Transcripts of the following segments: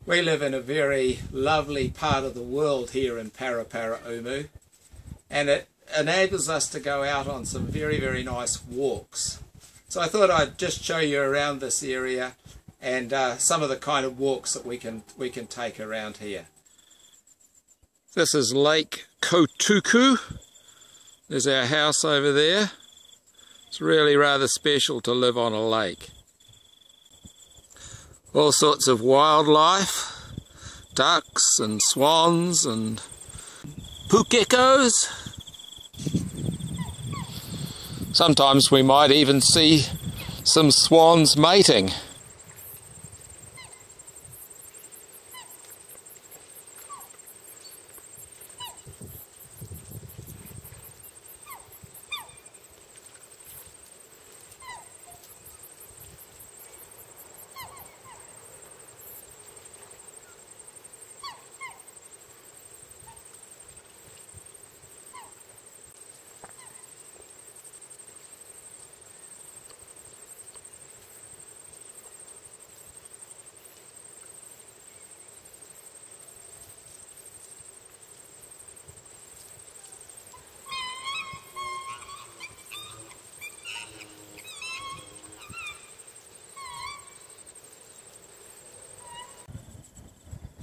We live in a very lovely part of the world here in Paraparaumu, and it enables us to go out on some very, very nice walks. So I thought I'd just show you around this area and some of the kind of walks that we can take around here. This is Lake Kotaku. There's our house over there. It's really rather special to live on a lake. All sorts of wildlife, ducks and swans and pukekos. Sometimes we might even see some swans mating.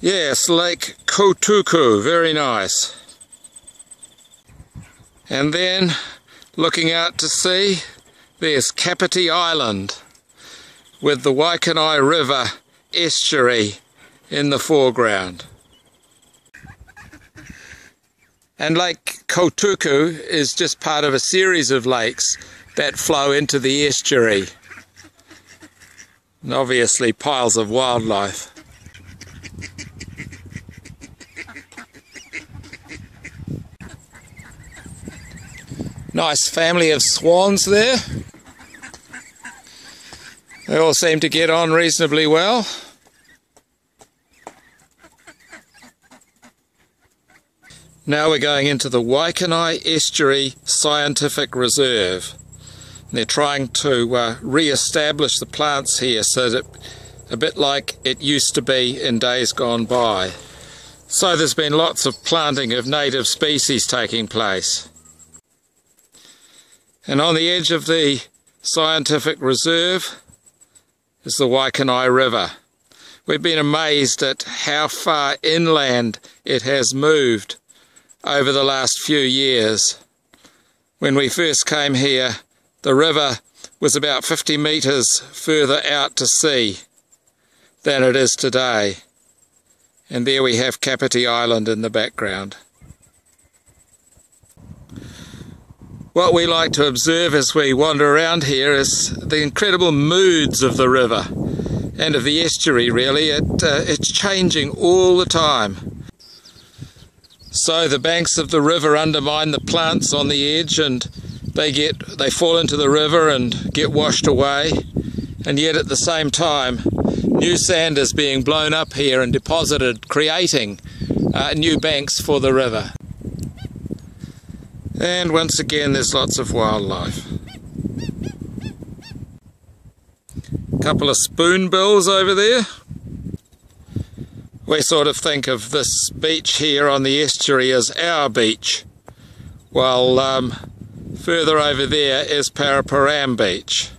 Yes, Lake Kotaku, very nice. And then, looking out to sea, there's Kapiti Island, with the Walkway River estuary in the foreground. And Lake Kotaku is just part of a series of lakes that flow into the estuary. And obviously piles of wildlife. Nice family of swans there. They all seem to get on reasonably well. Now we're going into the Walkway Estuary Scientific Reserve. And they're trying to re-establish the plants here so that a bit like it used to be in days gone by. So there's been lots of planting of native species taking place. And on the edge of the scientific reserve is the Walkway River. We've been amazed at how far inland it has moved over the last few years. When we first came here, the river was about 50 metres further out to sea than it is today. And there we have Kapiti Island in the background. What we like to observe as we wander around here is the incredible moods of the river and of the estuary, really. It's changing all the time. So the banks of the river undermine the plants on the edge and they fall into the river and get washed away, and yet at the same time new sand is being blown up here and deposited, creating new banks for the river. And once again there's lots of wildlife. A couple of spoonbills over there. We sort of think of this beach here on the estuary as our beach, while further over there is Paraparaumu beach.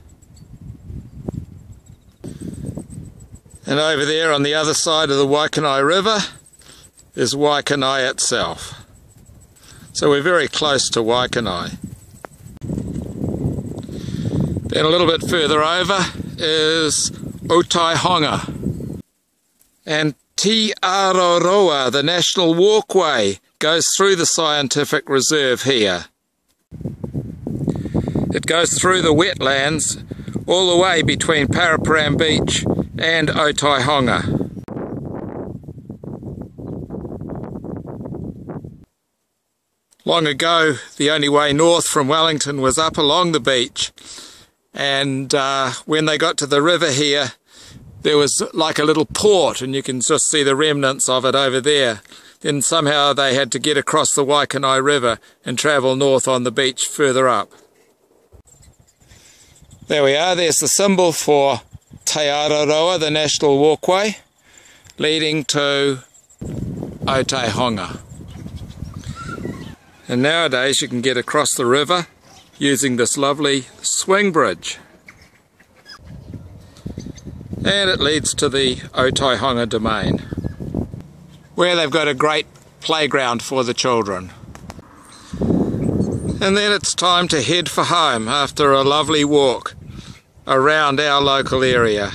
And over there on the other side of the Walkway River is Walkway itself. So we're very close to Walkway. Then a little bit further over is Otaihaunga. And Te Araroa, the national walkway, goes through the scientific reserve here. It goes through the wetlands all the way between Paraparaumu Beach and Otaihaunga. Long ago, the only way north from Wellington was up along the beach, and when they got to the river here, there was like a little port, and you can just see the remnants of it over there. Then somehow they had to get across the Walkway River and travel north on the beach further up. There we are, there's the symbol for Te Araroa, the national walkway. leading to Aotearonga. And nowadays you can get across the river using this lovely swing bridge. And it leads to the Aotearonga domain, where they've got a great playground for the children. And then it's time to head for home after a lovely walk around our local area.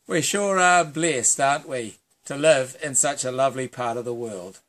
We sure are blessed, aren't we, to live in such a lovely part of the world.